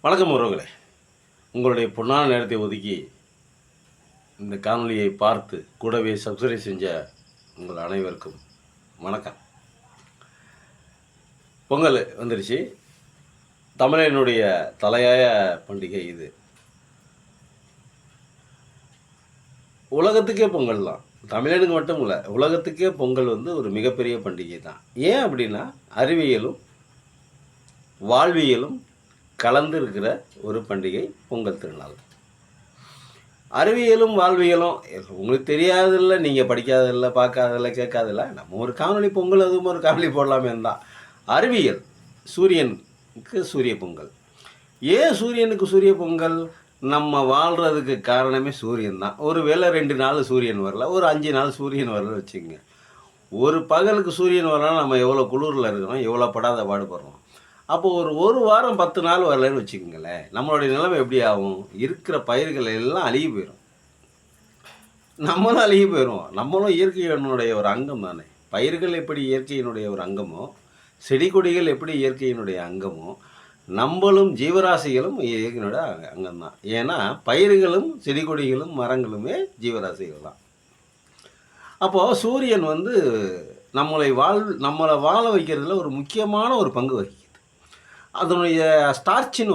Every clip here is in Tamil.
வணக்கம் உறவுகளே, உங்களுடைய பொன்னான நேரத்தை ஒதுக்கி இந்த காணொலியை பார்த்து கூடவே சப்ஸ்கிரைப் செஞ்ச உங்கள் அனைவருக்கும் வணக்கம். பொங்கல் வந்துருச்சு. தமிழனுடைய தலையாய பண்டிகை இது. உலகத்துக்கே பொங்கல் தான், தமிழனுக்கு மட்டும் இல்லை, உலகத்துக்கே பொங்கல் ஒரு மிகப்பெரிய பண்டிகை தான். ஏன் அப்படின்னா அறிவியலும் வாழ்வியலும் கலந்து இருக்கிற ஒரு பண்டிகை பொங்கல் திருநாள். அறிவியலும் வாழ்வியலும் உங்களுக்கு தெரியாதில்ல, நீங்கள் படிக்காதில்ல, பார்க்காதில்ல, கேட்காதில்ல. நம்ம ஒரு காணொலி பொங்கல், அதுவும் ஒரு காணொலி போடலாமே தான். அறிவியல், சூரியனுக்கு சூரிய பொங்கல். ஏன் சூரியனுக்கு சூரிய பொங்கல்? நம்ம வாழ்கிறதுக்கு காரணமே சூரியன் தான். ஒரு வேளை 2 நாள் சூரியன் வரல, ஒரு 5 நாள் சூரியன் வரல வச்சுக்கோங்க. ஒரு பகலுக்கு சூரியன் வரலாம், நம்ம எவ்வளோ குளிரில் இருக்கிறோம், எவ்வளோ படாத பாடுபடுறோம். அப்போது ஒரு வாரம் 10 நாள் வரலன்னு வச்சுக்கோங்களேன், நம்மளுடைய நிலைமை எப்படி ஆகும்? இருக்கிற பயிர்கள் எல்லாம் அழுகி போயிடும், நம்மளும் அழுகி போயிடும். நம்மளும் இயற்கையினுடைய ஒரு அங்கம் தானே. பயிர்கள் எப்படி இயற்கையினுடைய ஒரு அங்கமோ, செடி கொடிகள் எப்படி இயற்கையினுடைய அங்கமோ, நம்மளும் ஜீவராசிகளும் இயற்கையினுடைய அங்கம்தான். ஏன்னா பயிர்களும் செடி கொடிகளும் மரங்களுமே ஜீவராசிகள் தான். அப்போது சூரியன் நம்மளை வாழ வைக்கிறதுல ஒரு முக்கியமான ஒரு பங்கு வகிக்குது. அதனுடைய ஸ்டார்ச்சின்னு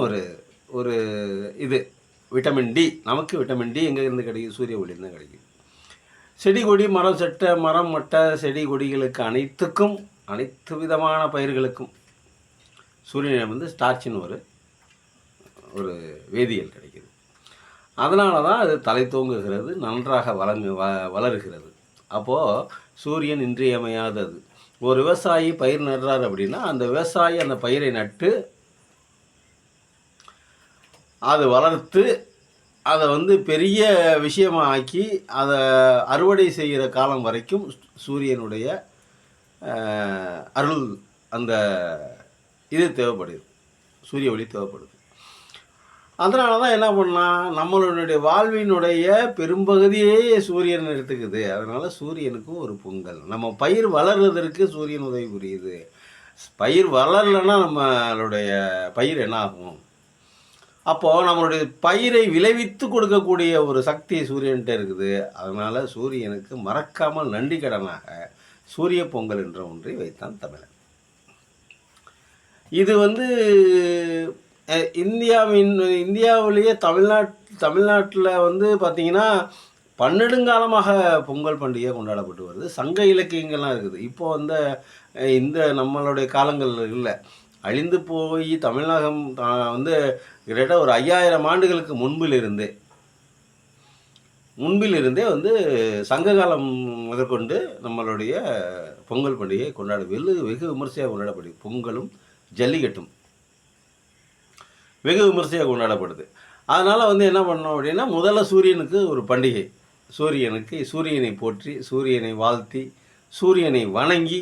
ஒரு இது விட்டமின் டி. நமக்கு விட்டமின் டி எங்கேருந்து கிடைக்குது? சூரிய ஒளியிருந்து கிடைக்குது. செடி கொடி மரம் செட்டை மரம் மட்டை செடி கொடிகளுக்கு அனைத்து விதமான பயிர்களுக்கும் சூரியனை ஸ்டார்ச்சின்னு ஒரு வேதியியல் கிடைக்குது. அதனால தான் அது தலை தோங்குகிறது, நன்றாக வளருகிறது. அப்போது சூரியன் இன்றியமையாதது. ஒரு விவசாயி பயிர் நடுறார் அப்படின்னா, அந்த விவசாயி அந்த பயிரை நட்டு அதை வளர்த்து அதை பெரிய விஷயமாக ஆக்கி அதை அறுவடை செய்கிற காலம் வரைக்கும் சூரியனுடைய அருள், அந்த இது தேவைப்படுது, சூரிய ஒளி தேவைப்படுது. அதனால தான் என்ன பண்ணால், நம்மளுடைய வாழ்வினுடைய பெரும்பகுதியே சூரியன் எடுத்துக்குது. அதனால் சூரியனுக்கும் ஒரு பொங்கல். நம்ம பயிர் வளர்றதற்கு சூரியன் உதவி புரியுது. பயிர் வளரலைன்னா நம்மளுடைய பயிர் என்ன ஆகும்? அப்போது நம்மளுடைய பயிரை விளைவித்து கொடுக்கக்கூடிய ஒரு சக்தி சூரியன்கிட்ட இருக்குது. அதனால் சூரியனுக்கு மறக்காமல் நன்றி கடனாக சூரிய பொங்கல் என்ற ஒன்றை வைத்தான் தமிழன். இது இந்தியாவிலேயே தமிழ்நாட்டில் பார்த்திங்கன்னா பன்னெடுங்காலமாக பொங்கல் பண்டிகை கொண்டாடப்பட்டு வருது. சங்க இலக்கியங்கள்லாம் இருக்குது. இப்போது இந்த நம்மளுடைய காலங்கள் இல்லை, அழிந்து போய் தமிழகம் கிட்டத்தட்ட ஒரு 5000 ஆண்டுகளுக்கு முன்பிலிருந்தே சங்க காலம் முதற்கொண்டு நம்மளுடைய பொங்கல் பண்டிகை வெகு விமர்சையாக கொண்டாடப்படுது. பொங்கலும் ஜல்லிக்கட்டும் வெகு விமர்சையாக கொண்டாடப்படுது. அதனால் என்ன பண்ணோம் அப்படின்னா, முதல்ல சூரியனுக்கு ஒரு பண்டிகை. சூரியனை போற்றி, சூரியனை வாழ்த்தி, சூரியனை வணங்கி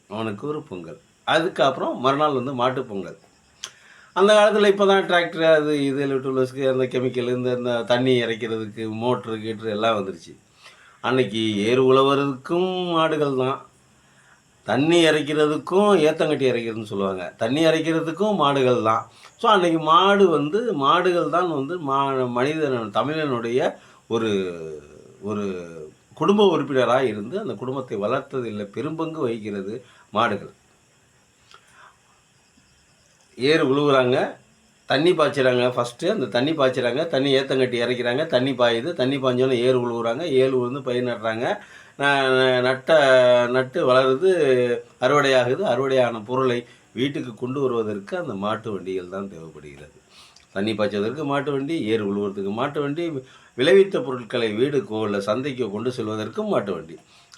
அவனுக்கு ஒரு பொங்கல். அதுக்கப்புறம் மறுநாள் மாட்டுப்பொங்கல். அந்த காலத்தில் இப்போ தான் டிராக்டர் அது இது எலக்ட்ரோலஸ்க்கு அந்த கெமிக்கல் இந்த தண்ணி இறைக்கிறதுக்கு மோட்ரு கீட்ரு எல்லாம் வந்துருச்சு. அன்னைக்கு ஏறு உழவருக்கும் மாடுகள் தான், தண்ணி இறைக்கிறதுக்கும் ஏத்தங்கட்டி இறைக்கிறதுன்னு சொல்லுவாங்க, தண்ணி இறைக்கிறதுக்கும் மாடுகள் தான். ஸோ அன்றைக்கி மாடுகள் தான் தமிழனுடைய ஒரு ஒரு குடும்ப உறுப்பினராக இருந்து அந்த குடும்பத்தை வளர்த்ததில் பெரும்பங்கு வகிக்கிறது மாடுகள். ஏறு உழுவுறாங்க, தண்ணி பாய்ச்சிறாங்க. ஃபஸ்ட்டு அந்த தண்ணி பாய்ச்சிறாங்க, தண்ணி ஏத்தங்கட்டி இறைக்கிறாங்க, தண்ணி பாயுது, தண்ணி பாய்ஞ்சோன்னு ஏறு உழுவுறாங்க, ஏறு பயிர் நடுறாங்க, நட்டு வளருது, அறுவடையாகுது. அறுவடையான பொருளை வீட்டுக்கு கொண்டு வருவதற்கு அந்த மாட்டு வண்டிகள் தான் தேவைப்படுகிறது. தண்ணி பாய்ச்சதற்கு மாட்டு வண்டி, ஏறு உழுவுறதுக்கு மாட்டு வண்டி, விளைவித்த பொருட்களை வீடுக்கோ இல்லை சந்தைக்கோ கொண்டு செல்வதற்கும் மாட்டு வண்டி.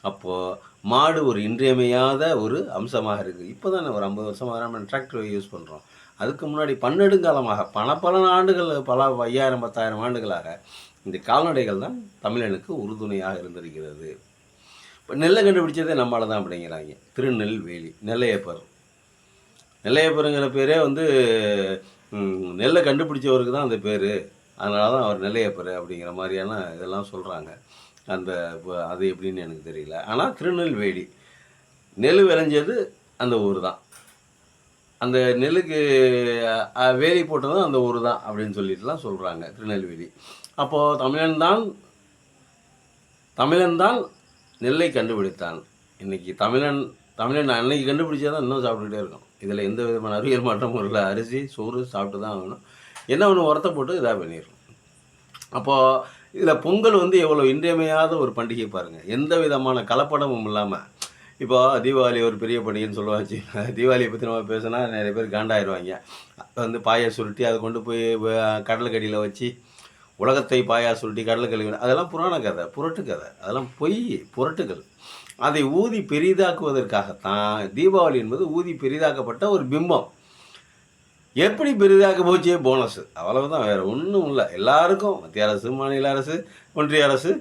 அப்போது மாடு ஒரு இன்றியமையாத ஒரு அம்சமாக இருக்குது. இப்போ தான் ஒரு 50 வருஷமாக நம்ம டிராக்டரை யூஸ் பண்ணுறோம். அதுக்கு முன்னாடி பன்னெடுங்காலமாக பல ஆண்டுகள், பல 5000 10,000 ஆண்டுகளாக இந்த கால்நடைகள் தான் தமிழனுக்கு உறுதுணையாக இருந்திருக்கிறது. இப்போ நெல்லை கண்டுபிடிச்சதே நம்மளால் தான் அப்படிங்கிறாங்க. திருநெல்வேலி நெல்லையப்பருங்கிற பேரே நெல்லை கண்டுபிடிச்சவருக்கு தான் அந்த பேர். அதனால தான் அவர் நெல்லையப்பர் அப்படிங்கிற மாதிரியான இதெல்லாம் சொல்கிறாங்க. அது எப்படின்னு எனக்கு தெரியல. ஆனால் திருநெல்வேலி நெல் விளைஞ்சது அந்த ஊர் தான். அந்த நெல்லுக்கு வேலி போட்டதும் அந்த ஊர் தான் அப்படின்னு சொல்லிட்டுலாம் சொல்கிறாங்க, திருநெல்வேலி. அப்போது தமிழன் தான் நெல்லை கண்டுபிடித்தான். இன்றைக்கி தமிழன் அன்னைக்கு கண்டுபிடிச்சா தான் இன்னும் சாப்பிட்டுக்கிட்டே இருக்கும். இதில் எந்த விதமான அறிவியல் மாற்றமும் இல்லை. அரிசி சோறு சாப்பிட்டு தான் ஆகணும். என்ன ஒன்று உரத்தை போட்டு இதாக பண்ணிடும். அப்போது இதில் பொங்கல் வந்து எவ்வளோ இன்றியமையாத ஒரு பண்டிகை பாருங்கள். எந்த விதமான கலப்படமும் இல்லாமல். இப்போ தீபாவளி ஒரு பெரிய பண்டிகைன்னு சொல்லுவாச்சு. தீபாவளியை பற்றி நம்ம பேசினா நிறைய பேர் காண்டாயிடுவாங்க. வந்து பாயை சுருட்டி அதை கொண்டு போய் கடலுக்கடியில் வச்சு உலகத்தை பாயா சுருட்டி கடலுக்கடி, அதெல்லாம் புராண கதை, புரட்டு கதை, அதெல்லாம் பொய், புரட்டுகள். அதை ஊதி பெரிதாக்குவதற்காகத்தான் தீபாவளி என்பது ஊதி பெரிதாக்கப்பட்ட ஒரு பிம்பம். எப்படி பெரிதாக்க போச்சே போனஸ், அவ்வளவுதான், வேறு ஒன்றும் இல்லை. எல்லாருக்கும் மத்திய அரசு, மாநில அரசு, ஒன்றிய அரசு,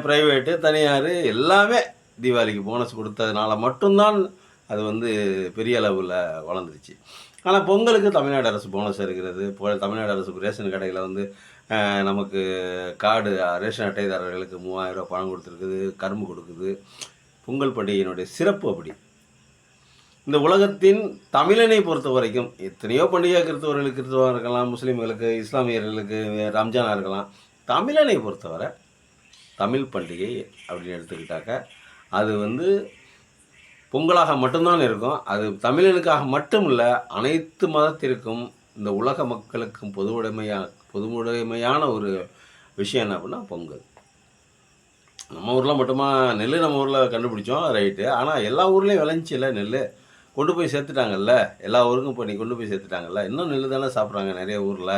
ப்ரைவேட்டு, தனியார் எல்லாமே தீபாவளிக்கு போனஸ் கொடுத்ததுனால மட்டும்தான் அது வந்து பெரிய அளவில் வளர்ந்துருச்சு. ஆனால் பொங்கலுக்கு தமிழ்நாடு அரசு போனஸ் இருக்கிறது. தமிழ்நாடு அரசு ரேஷன் கடையில் வந்து நமக்கு கார்டு ரேஷன் அட்டைதாரர்களுக்கு 3000 ரூபா பணம் கொடுத்துருக்குது, கரும்பு கொடுக்குது. பொங்கல் பண்டிகையினுடைய சிறப்பு அப்படி. இந்த உலகத்தின் தமிழனை பொறுத்த வரைக்கும் எத்தனையோ பண்டிகை கிறிஸ்தவராக இருக்கலாம், முஸ்லீம்களுக்கு, இஸ்லாமியர்களுக்கு ரம்ஜானாக இருக்கலாம். தமிழனை பொறுத்தவரை தமிழ் பண்டிகை அப்படின்னு எடுத்துக்கிட்டாக்க அது வந்து பொங்கலாக மட்டும்தான் இருக்கும். அது தமிழனுக்காக மட்டும் இல்லை, அனைத்து மதத்திற்கும் இந்த உலக மக்களுக்கும் பொதுவுடைமையான ஒரு விஷயம் என்ன அப்படின்னா பொங்கல். நம்ம ஊரில் மட்டுமா நெல் நம்ம ஊரில் கண்டுபிடிச்சோம், ரைட்டு. ஆனால் எல்லா ஊர்லேயும் விளைஞ்சில்ல நெல், கொண்டு போய் சேர்த்துட்டாங்கல்ல. எல்லா ஊருக்கும் இப்போ நீ கொண்டு போய் சேர்த்துட்டாங்கல்ல. இன்னும் நெல் தானே சாப்பிட்றாங்க நிறைய ஊரில்.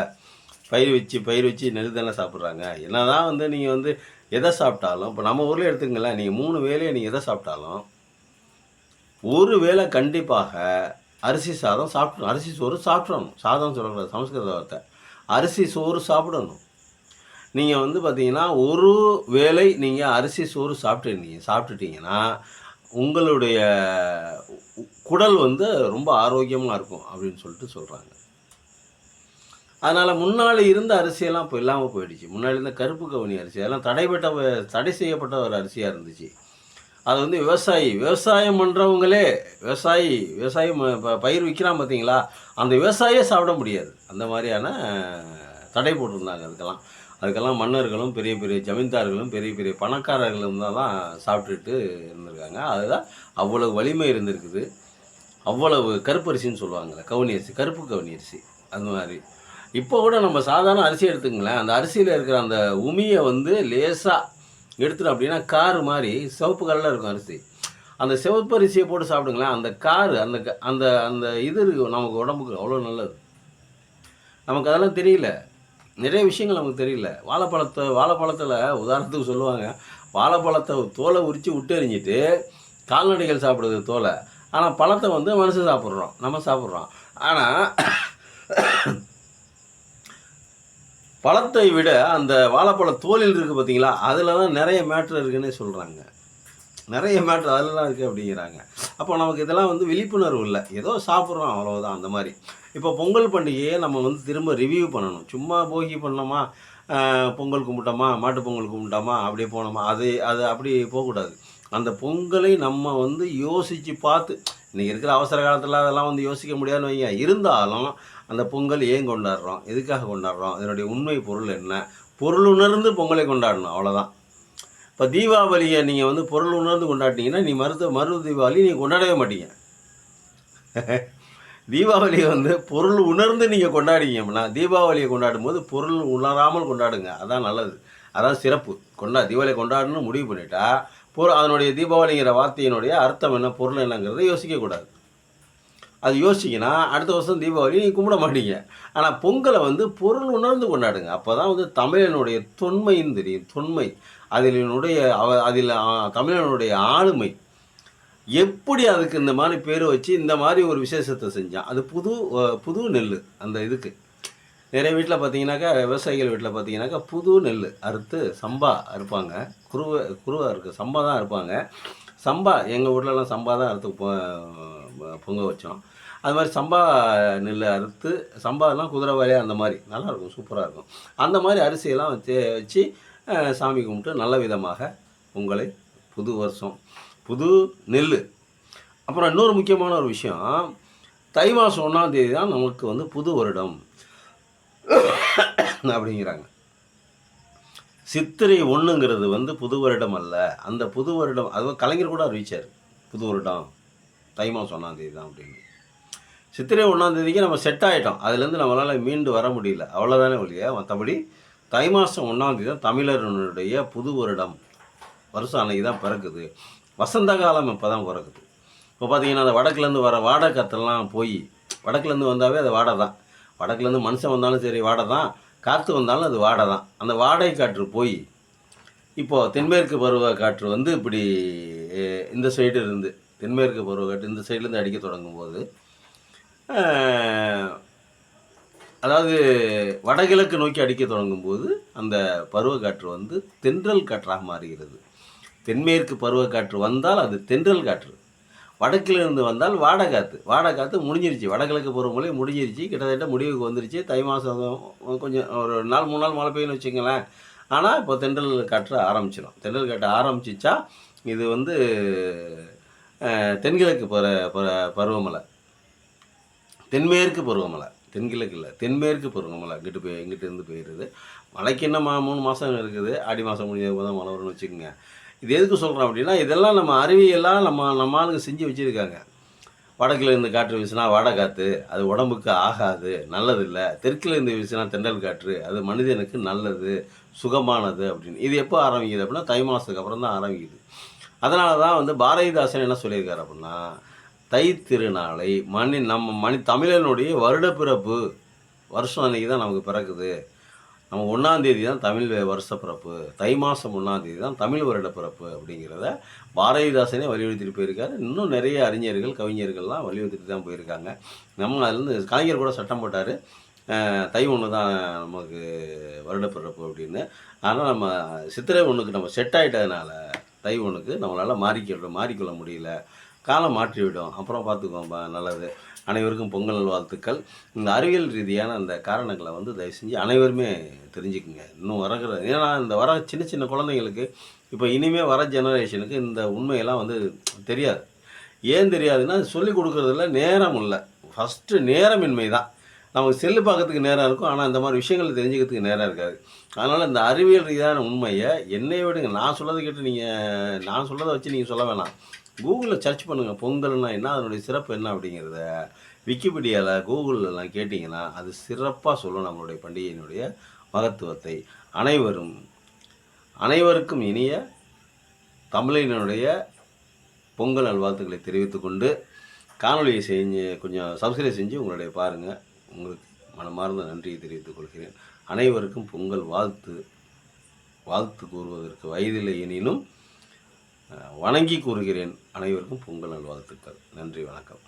பயிர் வச்சு நெல் தானே சாப்பிட்றாங்க. என்ன தான் வந்து நீங்கள் வந்து எதை சாப்பிட்டாலும், இப்போ நம்ம ஊரில் எடுத்துக்கங்களேன், நீங்கள் 3 வேளையை நீங்கள் எதை சாப்பிட்டாலும் ஒரு வேளை கண்டிப்பாக அரிசி சாதம் சாப்பிடணும், அரிசி சோறு சாப்பிடணும். சாதம் சொல்லக்கூடாது, சமஸ்கிருத வார்த்தை. அரிசி சோறு சாப்பிடணும். நீங்கள் வந்து பார்த்தீங்கன்னா ஒரு வேளை நீங்கள் அரிசி சோறு சாப்பிட்டுட்டீங்கன்னா உங்களுடைய குடல் வந்து ரொம்ப ஆரோக்கியமாக இருக்கும் அப்படின்னு சொல்கிறாங்க. அதனால் முன்னாடி இருந்த அரிசியெல்லாம் இப்போ இல்லாமல் போயிடுச்சு. முன்னாடி இருந்த கருப்பு கவுனி அரிசி அதெல்லாம் தடை செய்யப்பட்ட ஒரு அரிசியாக இருந்துச்சு. அது வந்து விவசாயம் பண்ணுறவங்களே விவசாயம் பயிர் விற்கிறான் பார்த்தீங்களா, அந்த விவசாயியே சாப்பிட முடியாது. அந்த மாதிரியான தடை போட்டிருந்தாங்க. அதுக்கெல்லாம் மன்னர்களும் பெரிய பெரிய ஜமீன்தார்களும் பெரிய பெரிய பணக்காரர்களும் தான் சாப்பிட்டுட்டு இருந்திருக்காங்க. அதுதான் அவ்வளவு வலிமை இருந்திருக்குது. அவ்வளவு கருப்பரிசின்னு சொல்லுவாங்கள்ல, கவுனி அரிசி, கருப்பு கவுனி அரிசி. அந்த மாதிரி இப்போ கூட நம்ம சாதாரண அரிசி எடுத்துங்களேன், அந்த அரிசியில் இருக்கிற அந்த உமியை வந்து லேசாக எடுத்துட்டோம் அப்படின்னா கார் மாதிரி சிவப்பு கலரில் இருக்கும் அரிசி. அந்த சிவப்பு அரிசியை போட்டு சாப்பிடுங்களேன், அந்த கார் அந்த அந்த அந்த இது நமக்கு உடம்புக்கு அவ்வளோ நல்லது. நமக்கு அதெல்லாம் தெரியல, நிறைய விஷயங்கள் நமக்கு தெரியல. வாழைப்பழத்தில் உதாரணத்துக்கு சொல்லுவாங்க, வாழைப்பழத்தை தோலை உரித்து விட்டெறிஞ்சிட்டு கால்நடைகள் சாப்பிடுறது தோலை, ஆனால் பழத்தை வந்து மனுஷன் சாப்பிட்றோம், நம்ம சாப்பிட்றோம். ஆனால் பழத்தை விட அந்த வாழைப்பழ தோலில் இருக்குது பார்த்தீங்களா, அதில் தான் நிறைய மேட்ரு இருக்குதுன்னு சொல்கிறாங்க. நிறைய மேட்ரு அதிலலாம் இருக்குது அப்படிங்கிறாங்க. அப்போ நமக்கு இதெல்லாம் வந்து விழிப்புணர்வு இல்லை, ஏதோ சாப்பிட்றோம் அவ்வளோதான். அந்த மாதிரி இப்போ பொங்கல் பண்டிகையை நம்ம வந்து திரும்ப ரிவ்யூ பண்ணணும். சும்மா போகி பண்ணோமா, பொங்கல் கும்பிட்டோமா, மாட்டு பொங்கல் கும்பிட்டோமா, அப்படியே போனோமா, அது அப்படி போகக்கூடாது. அந்த பொங்கலை நம்ம வந்து யோசித்து பார்த்து, இன்றைக்கி இருக்கிற அவசர காலத்தில் அதெல்லாம் வந்து யோசிக்க முடியாதுன்னு வைங்க. இருந்தாலும் அந்த பொங்கல் ஏன் கொண்டாடுறோம், எதுக்காக கொண்டாடுறோம், இதனுடைய உண்மை பொருள் என்ன, பொருள் உணர்ந்து பொங்கலை கொண்டாடணும், அவ்வளோதான். இப்போ தீபாவளியை நீங்கள் வந்து பொருள் உணர்ந்து கொண்டாடினீங்கன்னா நீ மறு தீபாவளி நீங்கள் கொண்டாடவே மாட்டீங்க. தீபாவளியை வந்து பொருள் உணர்ந்து நீங்கள் கொண்டாடிங்கன்னா, தீபாவளியை கொண்டாடும் போது பொருள் உணராமல் கொண்டாடுங்க, அதான் நல்லது, அதான் சிறப்பு. தீபாவளியை கொண்டாடணும்னு முடிவு பண்ணிட்டா அதனுடைய தீபாவளிங்கிற வார்த்தையினுடைய அர்த்தம் என்ன, பொருள் என்னங்கிறத யோசிக்கக்கூடாது. அது யோசிச்சிங்கன்னா அடுத்த வருஷம் தீபாவளி நீங்கள் கும்பிட மாட்டீங்க. ஆனால் பொங்கலை வந்து பொருள் உணர்ந்து கொண்டாடுங்க. அப்போ தான் வந்து தமிழனுடைய தொன்மைன்னு தெரியும். தொன்மை அதில் தமிழனுடைய ஆளுமை எப்படி அதுக்கு இந்த மாதிரி பேர் வச்சு இந்த மாதிரி ஒரு விசேஷத்தை செஞ்சான். அது புது நெல். அந்த இதுக்கு நிறைய வீட்டில் பார்த்தீங்கன்னாக்கா, விவசாயிகள் வீட்டில் பார்த்தீங்கன்னாக்கா புது நெல் அறுத்து சம்பா அறுப்பாங்க. குருவை இருக்குது, சம்பா தான் அறுப்பாங்க. சம்பா எங்கள் வீட்டிலலாம் சம்பா தான் அறுத்து பொங்க வச்சோம். அது மாதிரி சம்பா நெல் அறுத்து, சம்பாலாம் குதிரைவாலியாக அந்த மாதிரி நல்லாயிருக்கும், சூப்பராக இருக்கும். அந்த மாதிரி அரிசியெல்லாம் வச்சு சாமி கும்பிட்டு நல்ல விதமாக பொங்கலை, புது வருஷம், புது நெல். அப்புறம் இன்னொரு முக்கியமான ஒரு விஷயம், தை மாதம் 1ஆம் தேதி தான் நமக்கு வந்து புது வருடம் அப்படிங்கிறாங்க. சித்திரை 1ங்கிறது வந்து புது வருடம் அல்ல. அந்த புது வருடம் அதுவும் கலைஞர் கூட அறிவிச்சார். புது வருடம் தை மாதம் 1ஆம் தேதி தான் அப்படின்னு. சித்திரை 1ஆம் தேதிக்கு நம்ம செட் ஆகிட்டோம். அதுலேருந்து நம்மளால் மீண்டு வர முடியல. அவ்வளோதானே ஒழிய மற்றபடி தை மாதம் 1ஆம் தேதி தான் தமிழர்களுடைய புது வருடம். வருஷம் அன்னைக்கு தான் பிறக்குது. வசந்த காலம் இப்போ தான் பிறக்குது. இப்போ பார்த்தீங்கன்னா அந்த வடக்குலேருந்து வர வாடை காற்றெல்லாம் போய் வடக்குலேருந்து வந்தாவே அது வாடை தான். வடக்குலேருந்து மனுஷன் வந்தாலும் சரி வாடை தான், காற்று வந்தாலும் அது வாடை தான். அந்த வாடை காற்று போய் இப்போது தென்மேற்கு பருவ காற்று வந்து இப்படி இந்த சைடு இருந்து தென்மேற்கு பருவ காற்று இந்த சைட்லேருந்து அடிக்க தொடங்கும்போது, அதாவது வடகிழக்கு நோக்கி அடிக்க தொடங்கும்போது அந்த பருவக்காற்று வந்து தென்றல் காற்றாக மாறுகிறது. தென்மேற்கு பருவக்காற்று வந்தால் அது தென்றல் காற்று, வடக்கிலிருந்து வந்தால் வாடை காற்று முடிஞ்சிருச்சு. வடகிழக்கு பருவமழை முடிஞ்சிருச்சு, கிட்டத்தட்ட முடிவுக்கு வந்துருச்சு. தை மாதம் கொஞ்சம் ஒரு 3 நாள் மழை பெய்யுன்னு வச்சுங்களேன். ஆனால் இப்போ தென்றல் காற்று ஆரம்பிச்சிடும். தென்றல் காற்று ஆரம்பிச்சிச்சா இது வந்து தென்கிழக்கு பருவமழை, தென்மேற்கு பருவமழை, தென்கிழக்கு இல்லை தென்மேற்கு பருவமழை இங்கிட்டு இருந்து போயிடுது. மழைக்கு இன்னும் 3 மாதம் இருக்குது. ஆடி மாதம் முடிஞ்சது தான் மழை வரும்னு வச்சுக்கோங்க. இது எதுக்கு சொல்கிறோம் அப்படின்னா, இதெல்லாம் நம்ம அறிவியெல்லாம் நம்ம ஆளுங்க செஞ்சு வச்சுருக்காங்க. வடக்கில் இருந்து காற்று வீசினா வாடை காற்று, அது உடம்புக்கு ஆகாது, நல்லதில்லை. தெற்கில் இருந்து வீசினா தென்றல் காற்று, அது மனிதனுக்கு நல்லது, சுகமானது அப்படின்னு. இது எப்போ ஆரம்பிக்குது அப்படின்னா தை மாதத்துக்கு அப்புறம் தான் ஆரம்பிக்குது. அதனால தான் வந்து பாரதிதாசன் என்ன சொல்லியிருக்காரு அப்படின்னா, தை திருநாளை தமிழனுடைய வருடப்பிறப்பு வருஷம் அன்றைக்கி தான் நமக்கு பிறக்குது. நம்ம 1ஆம் தேதி தான் தமிழ் வருஷ பிறப்பு, தை மாதம் 1ஆம் தேதி தான் தமிழ் வருட பிறப்பு அப்படிங்கிறத பாரதிதாசனே வலியுறுத்திட்டு போயிருக்காரு. இன்னும் நிறைய அறிஞர்கள் கவிஞர்கள்லாம் வலியுறுத்திட்டு தான் போயிருக்காங்க. நம்ம அதுலேருந்து கலைஞர் கூட சட்டம் போட்டார், தை 1 தான் நமக்கு வருடப்பிறப்பு அப்படின்னு. ஆனால் நம்ம சித்திரை 1க்கு நம்ம செட் ஆகிட்டதுனால தை 1க்கு நம்மளால் மாறிக்கொள்ள முடியல. காலம் மாற்றிவிடும். அப்புறம் பார்த்துக்குவோம், நல்லது. அனைவருக்கும் பொங்கல் நல்வாழ்த்துக்கள். இந்த அறிவியல் ரீதியான அந்த காரணங்களை வந்து தயவு செஞ்சு அனைவருமே தெரிஞ்சுக்குங்க. இன்னும் ஏன்னா இந்த வர சின்ன சின்ன குழந்தைங்களுக்கு இப்போ இனிமேல் வர ஜெனரேஷனுக்கு இந்த உண்மையெல்லாம் வந்து தெரியாது. ஏன் தெரியாதுன்னா சொல்லிக் கொடுக்குறதுல நேரம் இல்லை. ஃபஸ்ட்டு நேரமின்மை தான். நமக்கு செல்லு பார்க்கறதுக்கு நேரம் இருக்கும், ஆனால் இந்த மாதிரி விஷயங்களை தெரிஞ்சுக்கிறதுக்கு நேரம் இருக்காது. அதனால் இந்த அறிவியல் ரீதியான உண்மையை என்னையை விடுங்க. நான் சொல்லதை கேட்டு நான் சொல்லதை வச்சு நீங்கள் சொல்ல வேணாம். கூகுளில் சர்ச் பண்ணுங்கள், பொங்கல்னா என்ன, அதனுடைய சிறப்பு என்ன அப்படிங்கிறத. விக்கிபீடியாவில் கூகுளெலாம் கேட்டிங்கன்னா அது சிறப்பாக சொல்லும் நம்மளுடைய பண்டிகையினுடைய மகத்துவத்தை. அனைவருக்கும் இனிய தமிழினுடைய பொங்கல் நல்வாழ்த்துக்களை தெரிவித்துக்கொண்டு காணொலியை கொஞ்சம் சப்ஸ்கிரைப் செஞ்சு உங்களுடைய பாருங்கள். உங்களுக்கு மனமார்ந்த நன்றியை தெரிவித்துக் கொள்கிறேன். அனைவருக்கும் பொங்கல் வாழ்த்து கூறுவதற்கு வயதில்லை எனினும் வணங்கி கூறுகிறேன். அனைவருக்கும் பொங்கல் நல்வாழ்த்துக்கள். நன்றி, வணக்கம்.